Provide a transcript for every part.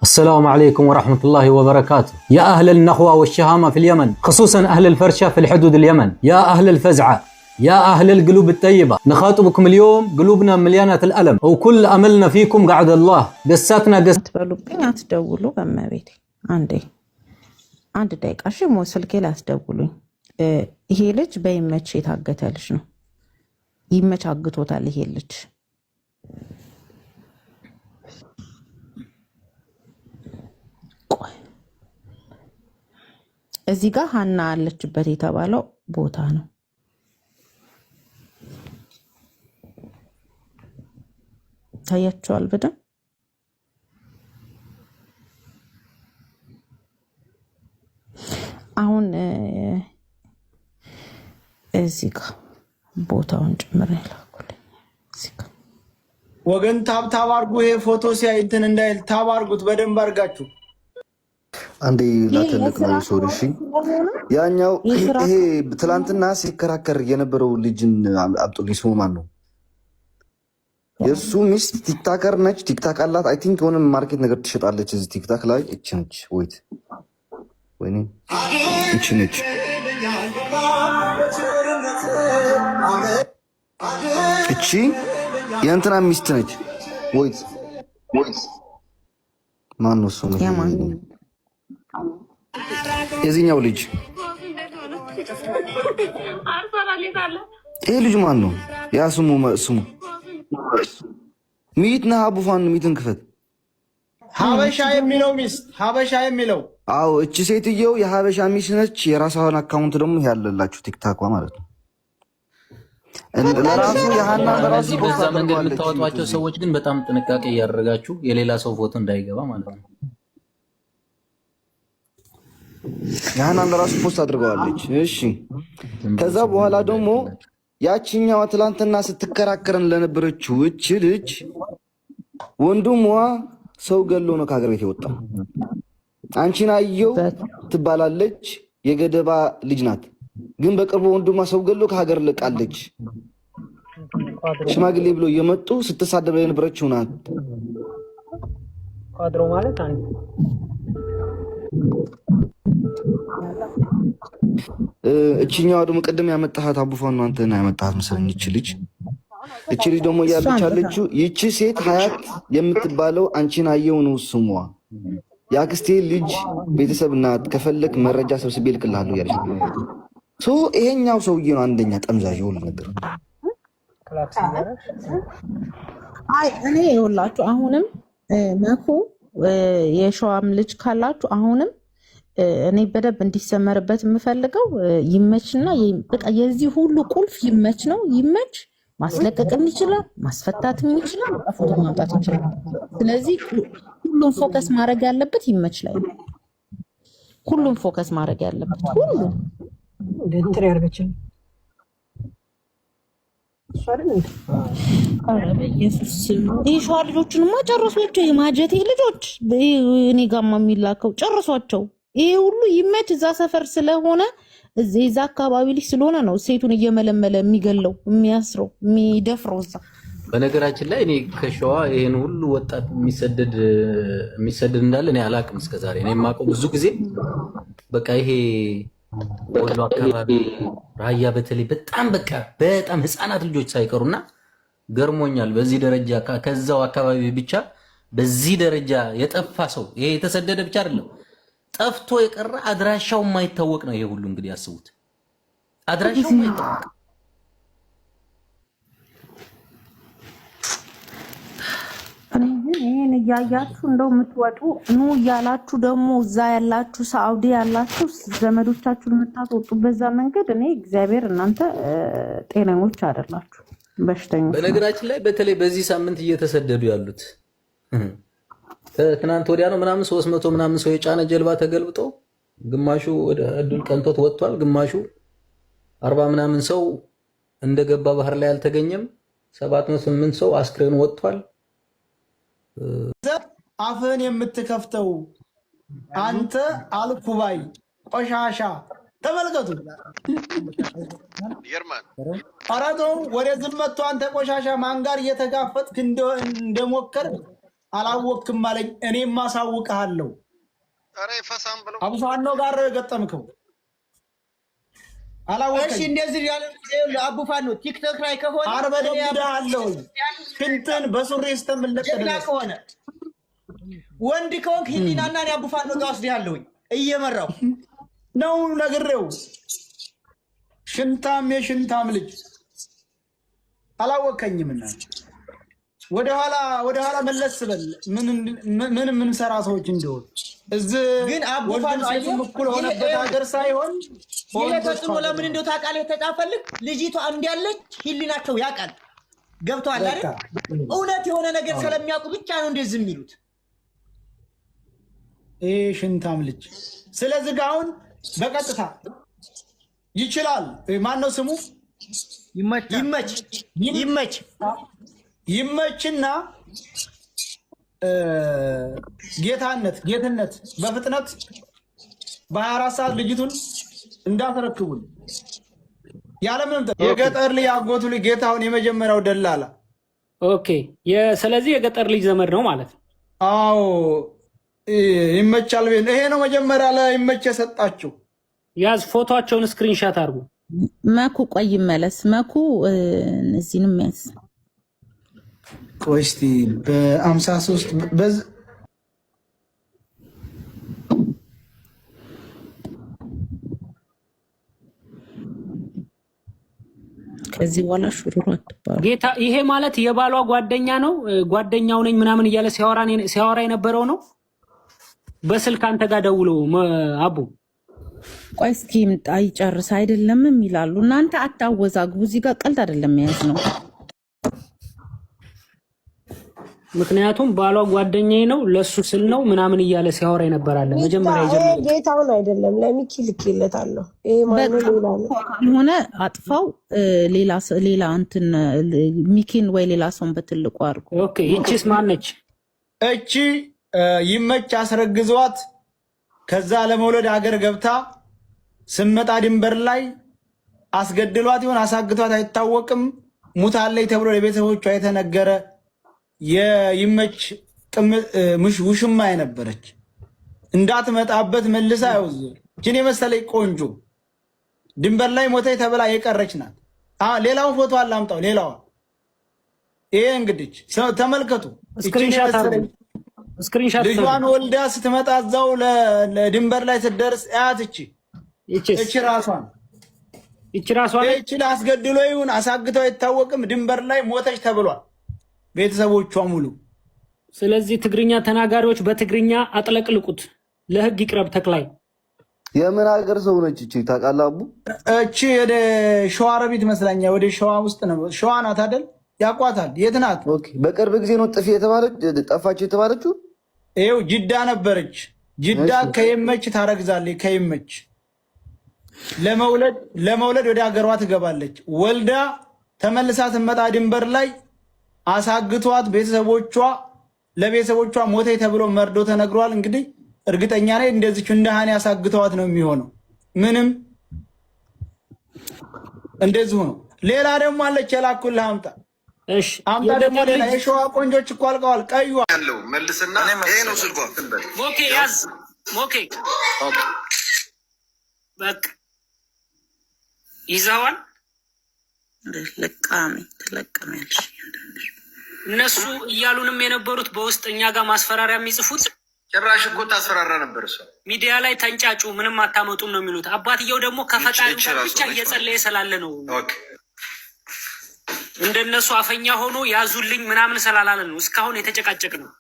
السلام عليكم ورحمة الله وبركاته. يا أهل النخوة والشهامة في اليمن، خصوصا أهل الفرشة في الحدود اليمن، يا أهل الفزعة، يا أهل القلوب الطيبة، نخاطبكم اليوم قلوبنا مليانة الألم وكل أملنا فيكم قعد الله قساتنا አትበሉብኝ፣ አትደውሉ። በመቤቴ አንድ ደቂቃ እሺ፣ ስልኬ ላይ አትደውሉኝ። ይሄ ልጅ በይመች የታገተ ልጅ ነው። ይመች አግቶታል ይሄ ልጅ። እዚህ ጋር ሀና አለችበት የተባለው ቦታ ነው። ታያችኋል በደንብ። አሁን እዚህ ጋር ቦታውን ጭምር ያላኩልኝ እዚህ ጋር ወገን ታብ አርጉ። ይሄ ፎቶ ሲያይ እንትን እንዳይል ታብ አርጉት በደንብ አርጋችሁ። አንዴ ላተልቅ ነው ሶሪ። እሺ ያኛው ይሄ ትላንትና ሲከራከር የነበረው ልጅን አብጡልኝ። ስሙ ማን ነው? የሱ ሚስት ቲክታከር ነች። ቲክታክ አላት። አይ ቲንክ የሆነ ማርኬት ነገር ትሸጣለች እዚህ ቲክታክ ላይ። እቺ ነች ወይት ወይኔ እቺ ነች። እቺ የእንትና ሚስት ነች። ወይት ማን ነው ስሙ? የዚህኛው ልጅ ይሄ ልጅ ማን ነው? ያ ስሙ ሚት ነህ አቡፋን ሚትን ክፈት። ሀበሻ የሚለው ሚስት ሀበሻ የሚለው አዎ፣ እቺ ሴትየው የሀበሻ ሚስት ነች። የራሷን አካውንት ደግሞ ያለላችሁ ቲክታኳ ማለት ነው። ለራሱ የሃና ለራሱ በዛ መንገድ የምታወጧቸው ሰዎች ግን በጣም ጥንቃቄ እያደረጋችሁ የሌላ ሰው ፎቶ እንዳይገባ ማለት ነው። የሃናን ለራሱ ፖስት አድርገዋለች። እሺ ከዛ በኋላ ደግሞ ያቺኛዋ ትላንትና ስትከራከረን ለነበረችው እቺ ልጅ ወንድሟ ሰው ገሎ ነው ከሀገር ቤት የወጣው። አንቺን አየው ትባላለች። የገደባ ልጅ ናት። ግን በቅርቡ ወንድሟ ሰው ገሎ ከሀገር ልቃለች። ሽማግሌ ብሎ እየመጡ ስትሳደብ የነበረችው ናት። ቋድሮ ማለት አንተ እቺኛዋ ደግሞ ቀደም ያመጣሃት አቡፋን ነው አንተና ያመጣሃት መሰለኝ። እቺ ልጅ ደግሞ ያለች አለችው። ይቺ ሴት ሀያት የምትባለው አንቺን አየው ነው ስሟ። የአክስቴ ልጅ ቤተሰብ ናት። ከፈለክ መረጃ ሰብስቤ ልክልሃለሁ ያለች ሶ ይሄኛው ሰውዬ ነው አንደኛ ጠምዛዥ ሁሉ ነገር። አይ እኔ ይኸውላችሁ አሁንም መኩ የሸዋም ልጅ ካላችሁ አሁንም እኔ በደንብ እንዲሰመርበት የምፈልገው ይመችና በቃ የዚህ ሁሉ ቁልፍ ይመች ነው። ይመች ማስለቀቅም ይችላል፣ ማስፈታትም ይችላል፣ ፎቶ ማምጣት ይችላል። ስለዚህ ሁሉም ፎከስ ማድረግ ያለበት ይመች ላይ ነው። ሁሉም ፎከስ ማድረግ ያለበት ሁሉም እንትን ያርገችን የሸዋ ልጆችንማ ጨረሷቸው። የማጀቴ ልጆች እኔ ጋማ የሚላከው ጨረሷቸው። ይሄ ሁሉ ይመች እዛ ሰፈር ስለሆነ እዛ አካባቢ ልጅ ስለሆነ ነው ሴቱን እየመለመለ የሚገለው የሚያስረው የሚደፍረው እዛ። በነገራችን ላይ እኔ ከሸዋ ይሄን ሁሉ ወጣት የሚሰደድ እንዳለ እኔ አላቅም እስከዛሬ። እኔ የማውቀው ብዙ ጊዜ በቃ ይሄ ወሎ አካባቢ ራያ በተለይ በጣም ህፃናት ልጆች ሳይቀሩና ገርሞኛል። በዚህ ደረጃ ከዛው አካባቢ ብቻ በዚህ ደረጃ የጠፋ ሰው ይሄ የተሰደደ ብቻ አይደለም ጠፍቶ የቀረ አድራሻው የማይታወቅ ነው። ይሄ ሁሉ እንግዲህ ያስቡት፣ አድራሻው የማይታወቅ ይሄን እያያችሁ እንደው የምትወጡ ኑ እያላችሁ ደግሞ እዛ ያላችሁ ሳውዲ ያላችሁ ዘመዶቻችሁን የምታስወጡ በዛ መንገድ እኔ እግዚአብሔር እናንተ ጤነኞች አይደላችሁ፣ በሽተኞች። በነገራችን ላይ በተለይ በዚህ ሳምንት እየተሰደዱ ያሉት ትናንት ወዲያ ነው ምናምን 300 ምናምን ሰው የጫነ ጀልባ ተገልብጦ ግማሹ ወደ እድል ቀንቶት ወጥቷል። ግማሹ 40 ምናምን ሰው እንደገባ ባህር ላይ አልተገኘም። 708 ሰው አስክሬን ወጥቷል። አፍህን የምትከፍተው አንተ አልኩባይ ቆሻሻ ተመልከቱ። አራቶ ወደ ዝም መጥቶ አንተ ቆሻሻ ማን ጋር እየተጋፈጥክ እንደሞከር አላወቅም አለኝ። እኔም ማሳውቅሃለሁ። አቡፋኖ ጋር ገጠምከው አላወቅም። እሺ እንደዚህ ያለ አቡፋኖ ቲክቶክ ላይ ከሆነ አርበደብዳለሁ ሽንትን በሱሪ ስተምለቀደ ከሆነ ወንድ ከሆንክ ህሊናና እኔ አቡፋኖ ጋር ወስደሃለሁኝ እየመራው ነው ነግሬው። ሽንታም የሽንታም ልጅ አላወቀኝምና ወደኋላ መለስ በል። ምን ሰራ ሰዎች እንደሆነ እዚህ ግን አቡፋኖ እኩል ሆነበት ሀገር ሳይሆን ይሄ ተጽዕኖ ለምን እንደው ታውቃለህ? የተጻፈልህ ልጅቷ እንዲያለች ህሊናቸው ያውቃል። ገብቶሃል አይደል? እውነት የሆነ ነገር ስለሚያውቁ ብቻ ነው እንደዚህ የሚሉት። ሽንታም ልጅ። ስለዚህ አሁን በቀጥታ ይችላል። ማን ነው ስሙ? ይመችና ጌትነት በፍጥነት በ24 ሰዓት ልጅቱን እንዳትረክቡን ያለምንም የገጠር ልጅ አጎቱ ልጅ ጌታሁን የመጀመሪያው ደላላ። ኦኬ። ስለዚህ የገጠር ልጅ ዘመድ ነው ማለት ነው። አዎ ይመቻል። ይሄ ነው መጀመሪያ ላይ ይመች የሰጣችሁ። ያዝ ፎቶቸውን ስክሪንሻት አድርጉ። መኩ ቆይ መለስ መኩ እነዚህንም ያዝ። ቆይ እስቲ በ53 ከዚህ በኋላ ሹሩሩ አትባሉ። ጌታ ይሄ ማለት የባሏ ጓደኛ ነው። ጓደኛው ነኝ ምናምን እያለ ሲያወራ የነበረው ነው። በስልክ አንተ ጋር ደውሎ አቡ ቆይ እስኪ ይምጣ ይጨርስ አይደለም ይላሉ። እናንተ አታወዛግቡ። እዚህ ጋር ቀልድ አይደለም ያዝ ነው። ምክንያቱም ባሏ ጓደኛዬ ነው ለሱ ስል ነው ምናምን እያለ ሲያወራ ይነበራል። መጀመሪያ ይጀምራል። ጌታውን አይደለም ለሚኪ ልክለታለሁ። ይሄ ማን ነው ሆነ አጥፋው ሌላ እንትን ሚኪን ወይ ሌላ ሰውን በትልቁ አድርጎ። ኦኬ እቺስ ማነች? እቺ ይመች አስረግዟት ከዛ ለመውለድ ሀገር ገብታ ስመጣ ድንበር ላይ አስገድሏት ይሆን አሳግቷት አይታወቅም። ሙታለይ ተብሎ ለቤተሰቦቿ የተነገረ የይመች ውሽማ የነበረች እንዳትመጣበት መልሳ ያውዝ ጅኔ መሰለኝ ቆንጆ ድንበር ላይ ሞተይ ተብላ የቀረች ናት። ሌላውን ፎቶ አላምጣው። ሌላዋ ይሄ እንግዲህ ተመልከቱ። ስክሪንሻት ልጇን ወልዳ ስትመጣ እዛው ለድንበር ላይ ስትደርስ አያት እቺ ራሷን እቺ አስገድሎ ይሁን አሳግተው አይታወቅም። ድንበር ላይ ሞተች ተብሏል ቤተሰቦቿ ሙሉ። ስለዚህ ትግርኛ ተናጋሪዎች በትግርኛ አጥለቅልቁት፣ ለህግ ይቅረብ። ተክላይ የምን ሀገር ሰው ነች እቺ ታውቃለህ? አቡ እቺ ወደ ሸዋ ረቢት መስላኛ ወደ ሸዋ ውስጥ ነው። ሸዋ ናት አይደል? ያቋታል። የት ናት? ኦኬ። በቅርብ ጊዜ ነው ጠፋች የተባለችው። ይኸው ጅዳ ነበረች። ጅዳ ከይመች ታረግዛለች። ከይመች ለመውለድ ወደ ሀገሯ ትገባለች። ወልዳ ተመልሳ ትመጣ ድንበር ላይ አሳግቷት ለቤተሰቦቿ ሞተይ ተብሎ መርዶ ተነግሯል። እንግዲህ እርግጠኛ ነኝ እንደዚች እንደሃኒ አሳግተዋት ነው የሚሆነው። ምንም እንደዚሁ ነው። ሌላ ደግሞ አለች የላኩልህ አምጣ። እሺ አምጣ ደግሞ ሌላ የሸዋ ቆንጆች እኮ አልቀዋል። ቀዩ ያለው መልስና ይሄ ነው ስልኳ። ሞኬ ያዝ ሞኬ በቃ ይዘዋል። ተለቀመልሽ እነሱ እያሉንም የነበሩት በውስጥ እኛ ጋር ማስፈራሪያ የሚጽፉት ጭራሽ እኮ ታስፈራራ ነበር። እሷ ሚዲያ ላይ ተንጫጩ ምንም አታመጡም ነው የሚሉት። አባትየው ደግሞ ከፈጣሪ ብቻ እየጸለየ ስላለ ነው እንደነሱ አፈኛ ሆኖ ያዙልኝ ምናምን ስላላለ ነው እስካሁን የተጨቃጨቅ ነው።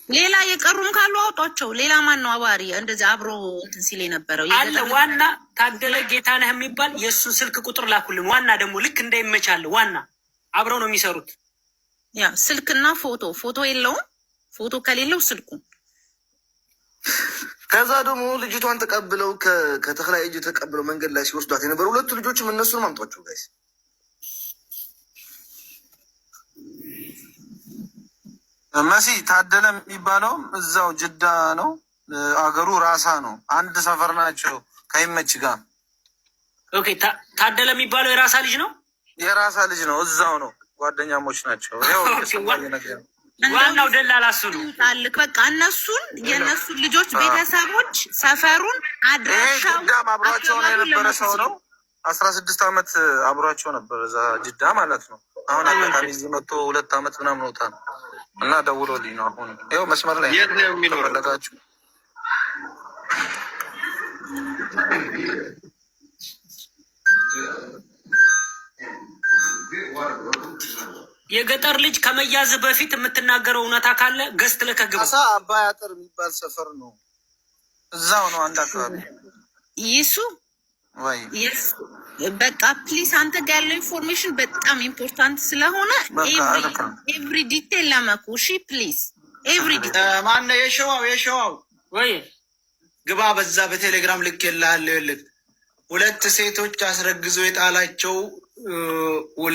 ሌላ የቀሩም ካሉ አውጧቸው። ሌላ ማን ነው አባሪ እንደዚህ አብሮ እንትን ሲል የነበረው አለ። ዋና ታደለ ጌታነህ የሚባል የእሱን ስልክ ቁጥር ላኩልን። ዋና ደግሞ ልክ እንዳይመቻለ ዋና አብረው ነው የሚሰሩት። ያ ስልክና ፎቶ የለውም። ፎቶ ከሌለው ስልኩ ከዛ ደግሞ ልጅቷን ተቀብለው ከተክላይ እጅ ተቀብለው መንገድ ላይ ሲወስዷት የነበሩ ሁለቱ ልጆችም እነሱንም አምጧቸው ጋይስ። መሲ ታደለ የሚባለውም እዛው ጅዳ ነው። አገሩ ራሳ ነው። አንድ ሰፈር ናቸው ከይመች ጋር። ኦኬ ታደለ የሚባለው የራሳ ልጅ ነው። የራሳ ልጅ ነው። እዛው ነው። ጓደኛሞች ናቸው። ዋናው ደላላ እሱ ነው። በቃ እነሱን የእነሱን ልጆች ቤተሰቦች ሰፈሩን አድራሻው ጅዳም አብሯቸው የነበረ ሰው ነው። 16 ዓመት አብሯቸው ነበር እዛ ጅዳ ማለት ነው። አሁን አጋጣሚ እዚህ መጥቶ 2 ዓመት ምናምን ወጣ ነው እና ደውሎልኝ ነው። አሁን ይኸው መስመር ላይ የት ነው የሚኖረው? ፈለጋችሁ የገጠር ልጅ ከመያዝ በፊት የምትናገረው እውነታ ካለ ገስት ለከግባ አባይ አጥር የሚባል ሰፈር ነው። እዛው ነው አንድ አካባቢ ይሱ ወይ በቃ ፕሊስ አንተ ጋር ያለው ኢንፎርሜሽን በጣም ኢምፖርታንት ስለሆነ ኤቭሪ ዲቴል ለመኩ እሺ ፕሊስ ኤቭሪ ዲቴል ማነው የሸዋው ወይ ግባ በዛ በቴሌግራም ልክ የላለህ 2 ሴቶች አስረግዞ የጣላቸው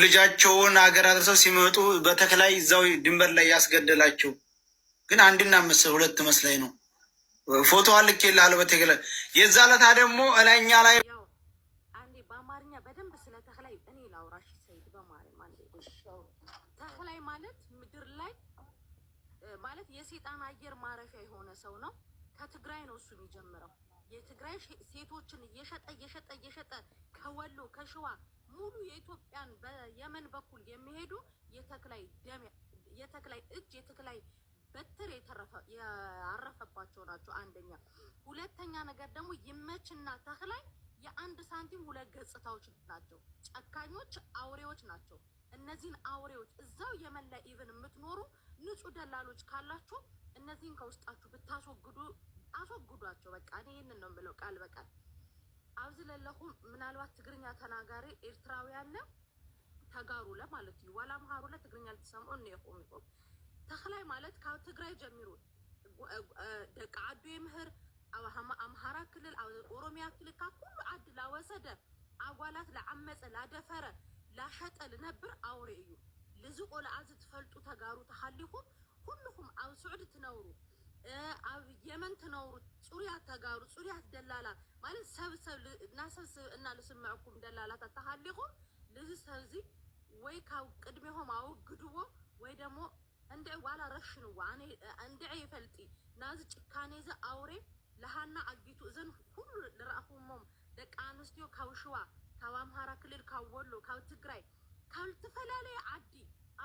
ልጃቸውን ሀገር አድርሰው ሲመጡ በተክላይ እዛው ድንበር ላይ ያስገደላቸው ግን 1.2 መስላይ ነው። ፎቶ ልክ የላለህ በቴሌግራም የዛ ለታ ደግሞ እላኛ ላይ አንዴ በአማርኛ በደንብ ስለ ተክላይ እኔ ላውራሽ ሰይድ በማርያም አንዴ ተክላይ ማለት ምድር ላይ ማለት የሰይጣን አየር ማረፊያ የሆነ ሰው ነው። ከትግራይ ነው እሱ የሚጀምረው። የትግራይ ሴቶችን እየሸጠ ከወሎ ከሸዋ ሙሉ የኢትዮጵያን በየመን በኩል የሚሄዱ የተክላይ ደም የተክላይ እጅ የተክላይ በትር ያረፈባቸው ናቸው። አንደኛ። ሁለተኛ ነገር ደግሞ ይመችና ተክላይ የአንድ ሳንቲም 2 ገጽታዎች ናቸው። ጨካኞች አውሬዎች ናቸው። እነዚህን አውሬዎች እዛው የመን ላይ ኢቭን የምትኖሩ ንጹህ ደላሎች ካላችሁ እነዚህን ከውስጣችሁ ብታስወግዱ አስወግዷቸው። በቃ እኔ ይህንን ነው የምለው ቃል በቃል አብዝለለሁም። ምናልባት ትግርኛ ተናጋሪ ኤርትራውያን ተጋሩ ለማለት ነው። ዋላ መሃሩ ለትግርኛ ልትሰምዑ ነው ይቆም ተክላይ ማለት ከትግራይ ጀምሮ ደቃ አዱ የምህር አምሃራ ክልል ኦሮሚያ ክልል ሁሉ አድ ላወሰደ አጓላት ለዓመፀ ላደፈረ ላሸጠ ልነብር አውሬ እዩ ልዝቆ ለአዝ ትፈልጡ ተጋሩ ተሃሊኩም ሁሉኩም ኣብ ስዑድ ትነብሩ ኣብ የመን ትነብሩ ጹርያት ተጋሩ ጹርያት ደላላ ማለት ሰብ ናሰስ እና ልስምዕኩም ደላላት ተሃሊኩም ልዝ ሰብዚ ወይ ካብ ቅድሜሆም አውግድዎ ወይ ደግሞ እንደ ዋላ ረሽንዋ አኔ እንደ ይፈልጢ ናዝ ጭካኔ ዘ አውሬ ለሃና አጊቱ እዘን ሁሉ ለራኹሞም ደቃ አንስትዮ ካብ ሽዋ ካብ አምሃራ ክልል ካብ ወሎ ካብ ትግራይ ካብ ተፈላለየ ዓዲ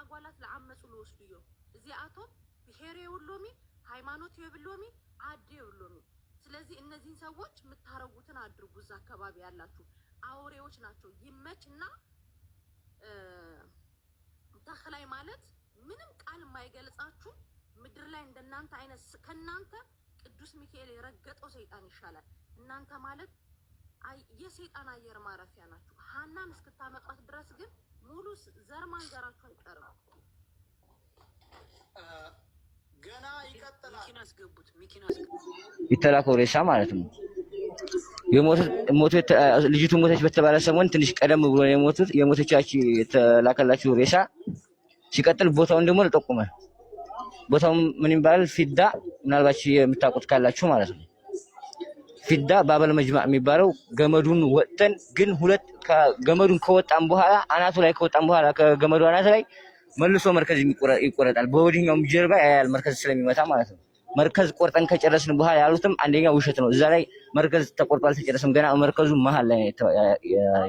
አጓላት ለዓመፁ ልወስድዮ እዚኣቶም ብሄር የብሎሚ ሃይማኖት የብሎሚ ዓዲ የብሎሚ። ስለዚህ እነዚህን ሰዎች የምታረጉትን አድርጉ። እዛ አካባቢ ያላችሁ አውሬዎች ናቸው። ይመችና ተክላይ ማለት ምንም ቃል የማይገልጻችሁ ምድር ላይ እንደናንተ አይነት ከናንተ ቅዱስ ሚካኤል የረገጠው ሰይጣን ይሻላል። እናንተ ማለት የሰይጣን አየር ማረፊያ ናችሁ። ሃናን እስክታመጧት ድረስ ግን ሙሉ ዘር ማንዘራችሁ አይቀርም። ገና ይቀጥላል። ሚኪን አስገቡት። የተላከው ሬሳ ማለት ነው። ልጅቱ ሞተች በተባለ ሰሞን ትንሽ ቀደም ብሎ የሞቱት የሞተቻች የተላከላችሁ ሬሳ ሲቀጥል ቦታውን ደግሞ ለጠቁመ ቦታው ምን ይባላል? ፊዳ ምናልባት የምታውቁት ካላችሁ ማለት ነው። ፊዳ ባበል መጅማዕ የሚባለው ገመዱን ወጥተን ግን ገመዱን ከወጣን በኋላ አናቱ ላይ ከወጣን በኋላ ከገመዱ አናት ላይ መልሶ መርከዝ ይቆረጣል። በወዲኛውም ጀርባ ያያል መርከዝ ስለሚመታ ማለት ነው። መርከዝ ቆርጠን ከጨረስን በኋላ ያሉትም አንደኛ ውሸት ነው። እዛ ላይ መርከዝ ተቆርጧል ተጨረስም ገና መርከዙ መሃል ላይ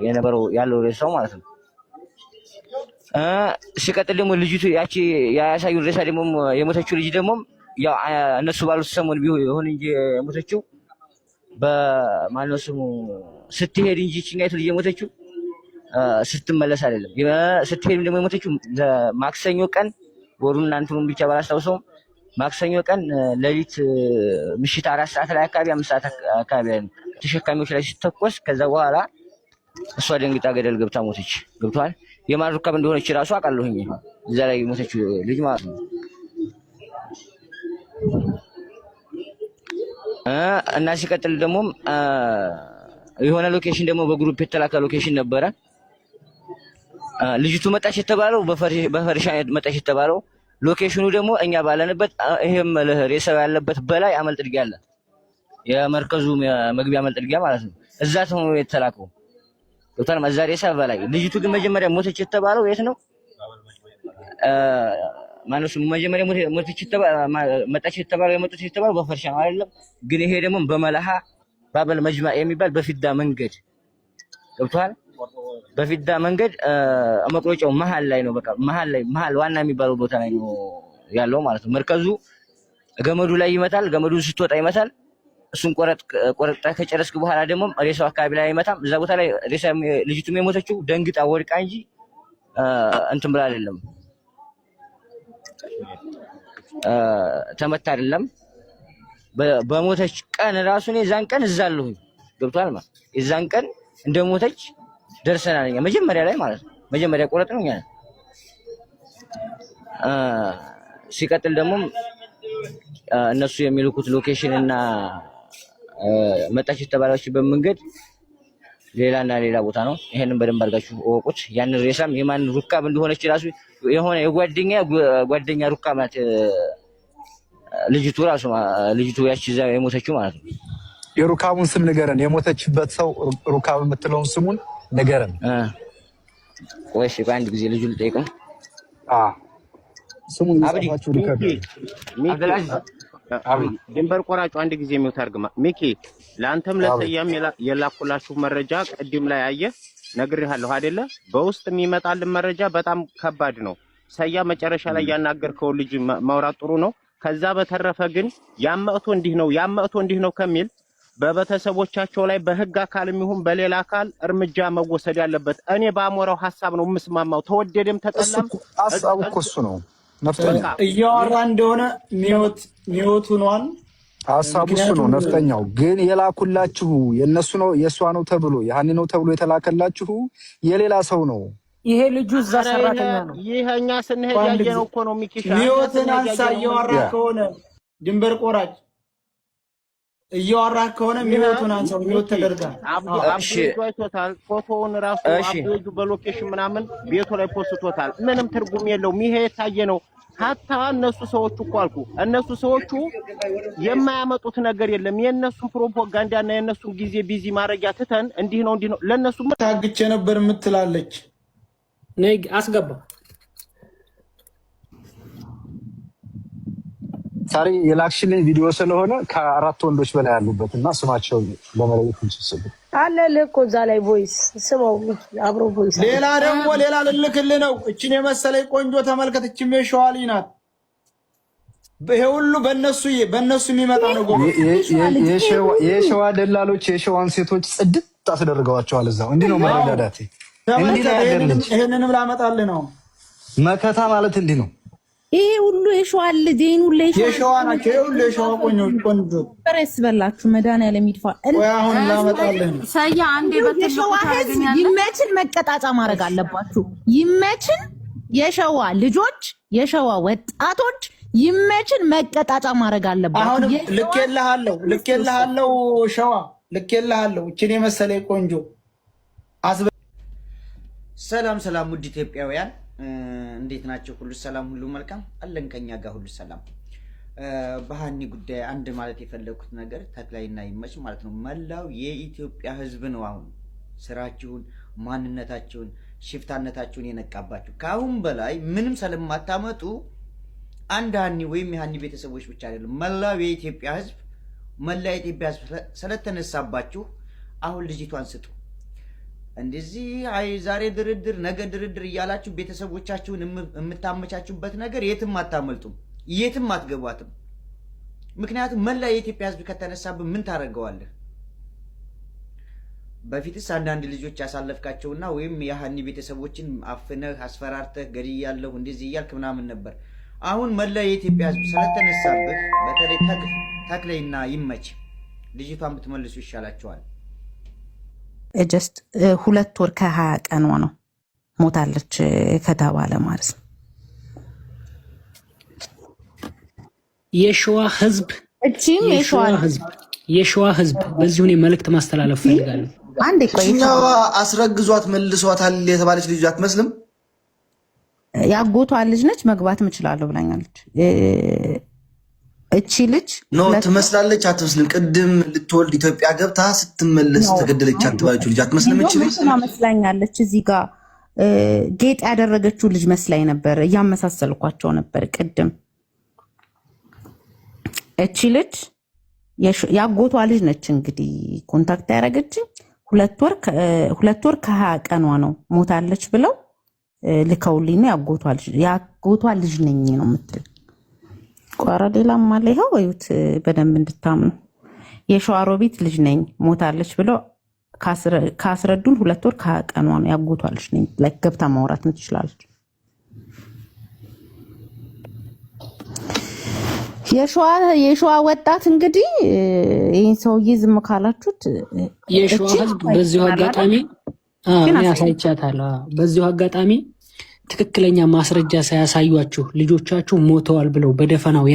የነበረው ያለው ሬሳው ማለት ነው። ሲቀጥል ደግሞ ልጅቱ ያቺ ያሳዩ ሬሳ ደግሞ የሞተችው ልጅ ደግሞ ያው እነሱ ባሉት ሰሞን ቢሆን እንጂ የሞተችው በማነው ስሙ ስትሄድ እንጂ እቺኛይቱ ልጅ የሞተችው ስትመለስ አይደለም። ስትሄድ ደግሞ የሞተችው ማክሰኞ ቀን ወሩን እናንተውን ብቻ ባላስታውሰው ማክሰኞ ቀን ሌሊት ምሽት 4 ሰዓት ላይ አካባቢ 5 ሰዓት አካባቢ ተሸካሚዎች ላይ ሲተኮስ ከዛ በኋላ እሷ ደንግጣ ገደል ገብታ ሞተች። ገብቷል። የማሩካብ እንደሆነች ራሱ አውቃለሁኝ እዛ ላይ ሞተች ልጅ ማለት ነው። እና ሲቀጥል ደግሞ የሆነ ሎኬሽን ደግሞ በግሩፕ የተላከ ሎኬሽን ነበረ። ልጅቱ መጣች የተባለው በፈርሻ መጣች የተባለው ሎኬሽኑ ደግሞ እኛ ባለንበት ይሄም ሬሳው ያለበት በላይ አመልጥድጊያ አለ። የመርከዙ መግቢያ አመልጥድጊያ ማለት ነው። እዛ ተሆኖ የተላከው ዶክተር መዛሬሳ በላይ ልጅቱ ግን መጀመሪያ ሞተች የተባለው የት ነው? ማነሱ መጀመሪያ ሞተች መጣች የተባለው የመጡት የተባለው በፈርሻ ነው አይደለም። ግን ይሄ ደግሞ በመላሃ ባበል መጅማዕ የሚባል በፊዳ መንገድ ገብቷል። በፊዳ መንገድ መቁረጫው መሃል ላይ ነው። በቃ መሃል ዋና የሚባለው ቦታ ላይ ነው ያለው ማለት ነው። መርከዙ ገመዱ ላይ ይመታል። ገመዱ ስትወጣ ይመታል። እሱን ቆረጣ ከጨረስክ በኋላ ደግሞ ሬሳው አካባቢ ላይ አይመታም። እዛ ቦታ ላይ ሬሳ ልጅቱም የሞተችው ደንግጣ ወድቃ እንጂ እንትን ብላ አይደለም፣ ተመታ አይደለም። በሞተች ቀን ራሱ እኔ የዛን ቀን እዛ አለሁኝ። ገብቷል ማለት የዛን ቀን እንደሞተች ደርሰናል እኛ መጀመሪያ ላይ ማለት ነው። መጀመሪያ ቆረጥ ነው እኛ። ሲቀጥል ደግሞ እነሱ የሚልኩት ሎኬሽን እና መጣች የተባለችበት መንገድ ሌላና ሌላ ቦታ ነው። ይሄንን በደንብ አድርጋችሁ እወቁት። ያንን ሬሳም የማን ሩካብ እንደሆነች ራሱ የሆነ የጓደኛ ሩካብ ናት ልጅቱ ራሱ ልጅቱ ያቺ እዛ የሞተችው ማለት ነው። የሩካቡን ስም ንገረን። የሞተችበት ሰው ሩካብ የምትለውን ስሙን ንገረን። ወይስ በአንድ ጊዜ ልጁ ልጠይቀው። ስሙን ጻፋችሁ ልከዱ። ድንበር ቆራጩ አንድ ጊዜ የሚውት አርግማ ሚኪ ለአንተም ለሰያም የላኩላችሁ መረጃ ቅድም ላይ አየህ ነግሬሃለሁ አይደለ? በውስጥ የሚመጣልን መረጃ በጣም ከባድ ነው። ሰያ መጨረሻ ላይ ያናገርከው ልጅ ማውራት ጥሩ ነው። ከዛ በተረፈ ግን ያመእቶ እንዲህ ነው ከሚል በቤተሰቦቻቸው ላይ በህግ አካልም ይሁን በሌላ አካል እርምጃ መወሰድ ያለበት እኔ ባሞራው ሐሳብ ነው የምስማማው። ተወደደም ተጠላም ሐሳቡ እኮ እሱ ነው። ነፍጠኛ እያወራ እንደሆነ ሚወቱ ነዋል። ሐሳቡ እሱ ነው። ነፍጠኛው ግን የላኩላችሁ የነሱ ነው የሷ ነው ተብሎ ያኒ ነው ተብሎ የተላከላችሁ የሌላ ሰው ነው። ይሄ ልጁ እዛ ሰራተኛ ነው። ይሄኛ ስንሄድ ያየነው እኮ ነው። ሚኪሻ ሚወትን አንሳ። እያወራ ከሆነ ድንበር ቆራጭ እያወራ ከሆነ ሚወቱን አንሳው። ሚወት ተደርጋል። አብዱ አይቶታል። ፎቶውን ራሱ አብዱ በሎኬሽን ምናምን ቤቱ ላይ ፖስቶታል። ምንም ትርጉም የለውም። ይሄ የታየ ነው። ሀታ እነሱ ሰዎቹ እኮ አልኩ እነሱ ሰዎቹ የማያመጡት ነገር የለም። የነሱን ፕሮፓጋንዳና የነሱን ጊዜ ቢዚ ማድረጊያ ትተን እንዲህ ነው ለነሱ ታግቼ ነበር የምትላለች ነይ አስገባ። ዛሬ የላክሽልኝ ቪዲዮ ስለሆነ ከአራት ወንዶች በላይ ያሉበትና ስማቸው ለመለየት እንችላለን። አለ ለኮ እዛ ላይ ቮይስ ስማው ሚኪ አብሮ ቮይስ ሌላ ደግሞ ሌላ ልልክልህ ነው። እቺን የመሰለኝ ቆንጆ ተመልከት። እቺ ሜሻዋሊ ናት። ይሄ ሁሉ በእነሱ የሚመጣ ነው። የሸዋ ደላሎች የሸዋን ሴቶች ጽድት አስደርገዋቸዋል። እዛው እንዲህ ነው መረዳዳቴ። ይሄንንም ላመጣልህ ነው። መከታ ማለት እንዲህ ነው። ይሄ ሁሉ የሸዋ ልጅ ሁሉ የሸዋ ናቸው። ይሄ ሁሉ የሸዋ ቆንጆ ፕሬስ በላችሁ መድኃኒዓለም ይድፋ። አሁን ላመጣልህ ነው። ሰያ አንዴ በተሸዋ ህዝብ ይመችን መቀጣጫ ማድረግ አለባችሁ። ይመችን የሸዋ ልጆች የሸዋ ወጣቶች ይመችን መቀጣጫ ማድረግ አለባችሁ። አሁን ልኬልሃለሁ ሸዋ ልኬልሃለሁ። እቺን የመሰለኝ ቆንጆ ሰላም ውድ ኢትዮጵያውያን እንዴት ናቸው? ሁሉ ሰላም፣ ሁሉ መልካም አለን። ከኛ ጋር ሁሉ ሰላም። በሃኒ ጉዳይ አንድ ማለት የፈለኩት ነገር ተክላይና ይመች ማለት ነው። መላው የኢትዮጵያ ህዝብ ነው አሁን ስራችሁን፣ ማንነታችሁን፣ ሽፍታነታችሁን የነቃባችሁ። ከአሁን በላይ ምንም ስለማታመጡ አንድ ሃኒ ወይም የሃኒ ቤተሰቦች ብቻ አይደለም፣ መላው የኢትዮጵያ ህዝብ ስለተነሳባችሁ አሁን ልጅቷን ስጡ። እንደዚህ ዛሬ ድርድር ነገ ድርድር እያላችሁ ቤተሰቦቻችሁን የምታመቻቹበት ነገር የትም አታመልጡም፣ የትም አትገቧትም። ምክንያቱም መላ የኢትዮጵያ ህዝብ ከተነሳብን ምን ታደርገዋለህ? በፊትስ አንዳንድ ልጆች ያሳለፍካቸውና ወይም የሃኒ ቤተሰቦችን አፍነህ አስፈራርተህ ገድያለሁ እንደዚህ እያልክ ምናምን ነበር። አሁን መላ የኢትዮጵያ ህዝብ ስለተነሳብህ በተለይ ተክለይና ይመች ልጅቷን ብትመልሱ ይሻላቸዋል። ጀስት 2 ወር ከ20 ቀን ነው ሞታለች ከተባለ ማለት ነው። የሸዋ ህዝብ የሸዋ ህዝብ በዚሁ እኔ መልእክት ማስተላለፍ ፈልጋለሁ። አንዴ ቆይታው አስረግዟት መልሷታል የተባለች ልጅ አትመስልም። ያጎቷ ልጅ ነች። መግባት እችላለሁ ብላኛለች። እቺ ልጅ ነው ትመስላለች። አትመስልም። ቅድም ልትወልድ ኢትዮጵያ ገብታ ስትመለስ ተገደለች አትባለች ልጅ አትመስልም። እቺ ልጅ መስላኛለች። እዚህ ጋር ጌጥ ያደረገችው ልጅ መስላኝ ነበር። እያመሳሰልኳቸው ነበር ቅድም። እቺ ልጅ ያጎቷ ልጅ ነች። እንግዲህ ኮንታክት ያደረገችኝ 2 ወር ከ20 ቀኗ ነው ሞታለች ብለው ልከውልኝ ነው። ያጎቷ ልጅ ነኝ ነው የምትል። ቋራ ሌላም አለ። ይኸው እዩት በደንብ እንድታምኑ። የሸዋሮቢት ልጅ ነኝ ሞታለች ብለው ካስረዱን 2 ወር ከ20 ቀኗ ነው። ያጎቷ ልጅ ነኝ ላይ ገብታ ማውራት ትችላለች። የሸዋ ወጣት እንግዲህ ይህን ሰውዬ ዝም ካላችሁት የሸዋ ህዝብ በዚሁ አጋጣሚ ያሳይቻታለሁ። በዚሁ አጋጣሚ ትክክለኛ ማስረጃ ሳያሳዩአችሁ ልጆቻችሁ ሞተዋል ብለው በደፈናው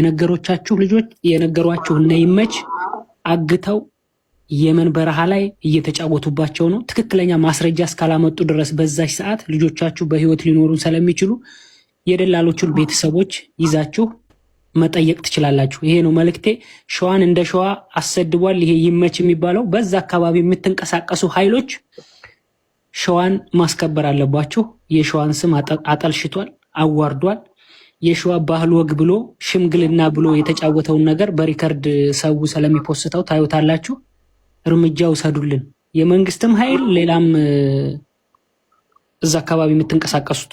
የነገሯችሁ እነ ይመች አግተው የመን በረሃ ላይ እየተጫወቱባቸው ነው። ትክክለኛ ማስረጃ እስካላመጡ ድረስ በዛች ሰዓት ልጆቻችሁ በህይወት ሊኖሩ ስለሚችሉ የደላሎቹን ቤተሰቦች ይዛችሁ መጠየቅ ትችላላችሁ። ይሄ ነው መልእክቴ። ሸዋን እንደ ሸዋ አሰድቧል። ይሄ ይመች የሚባለው በዛ አካባቢ የምትንቀሳቀሱ ኃይሎች ሸዋን ማስከበር አለባችሁ። የሸዋን ስም አጠልሽቷል፣ አዋርዷል። የሸዋ ባህል ወግ ብሎ ሽምግልና ብሎ የተጫወተውን ነገር በሪከርድ ሰው ስለሚፖስተው ታዩታላችሁ። እርምጃ ውሰዱልን። የመንግስትም ኃይል ሌላም እዛ አካባቢ የምትንቀሳቀሱት